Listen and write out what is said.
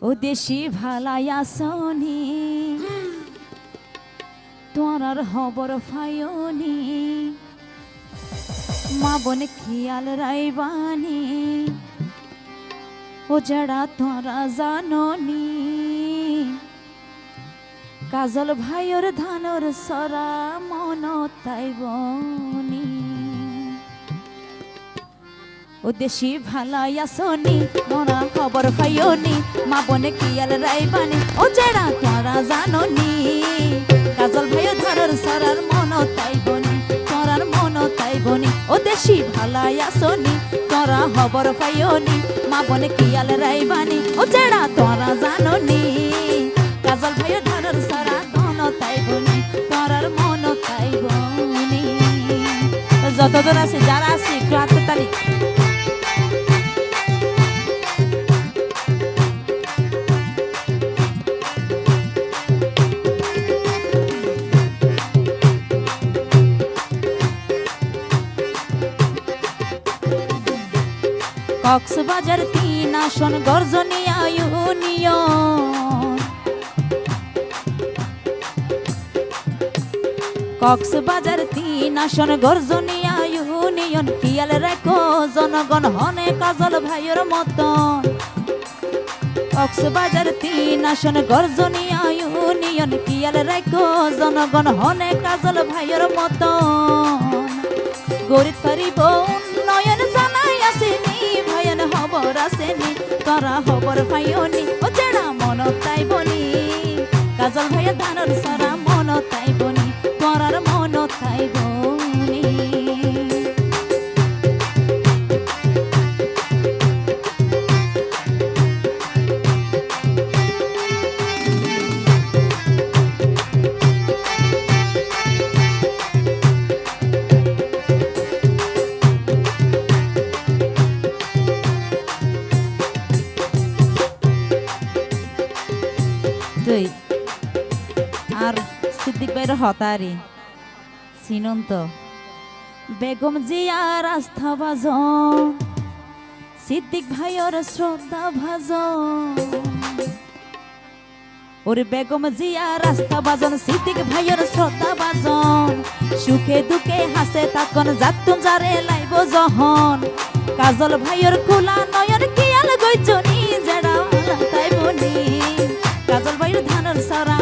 ও দেশি ভালাই আসনি তোরার হবর ফায়নি মা বোন খেয়াল রাইবানি ও যারা তোরা জাননি কাজল ভাইয়ের ধানর সরা মন তাইবনি ও দেশি ভালাই আসনি তোরা খবর পাইওনি মা বোনে কিয়াল রাইবানি ও যারা তোরা জাননি কাজল ভাইয়ের ধানর সরার মন তাইবনি তোরার মন তাইবনি ও দেশি ভালাই আসনি তোরা খবর পাইওনি মা বোনে কিয়াল রাইবানি ও যারা তোরা জাননি কাজল ভাইয়ের ধানর সরা মন তাইবনি তোরার মন তাইবনি যতজন আছে যারা আছে একটু হাততালি কক্সবাজার ৩ আসন গর্জনিয়া ইউনিয়ন কক্সবাজার ৩ আসন গর্জনিয়া ইউনিয়ন কিয়াল রাখো জনগণ হনে কাজল ভাইয়ের মতন কক্সবাজার ৩ আসন গর্জনিয়া ইউনিয়ন কিয়াল রাখো জনগণ হনে কাজল ভাইয়ের মতন গরিব ফারিব উন্নয়ন জানাই আসেনি ভাইয়ান খবর আসেনি তোরা খবর পাইওনি ও যারা মন তাইবনি কাজল ভাইয়া ধানর সারা মন তাইবনি তোরার মন তাইবনি আর সিদ্দিক ভাইয়ের হতারি চিনুন তো বেগম জিয়া রাস্তা ভাজন সিদ্দিক ভাইয়ের শ্রদ্ধা ভাজন ওরে বেগম জিয়া রাস্তা ভাজন সিদ্দিক ভাইয়ের শ্রদ্ধা ভাজন সুখে দুঃখে হাসে তাকন যাতুন যারে লাইব যখন কাজল ভাইয়ের খোলা নয়ন কিয়াল গইজনি যারা তাই বনি কাজল ভাইয়ের ধানর সারা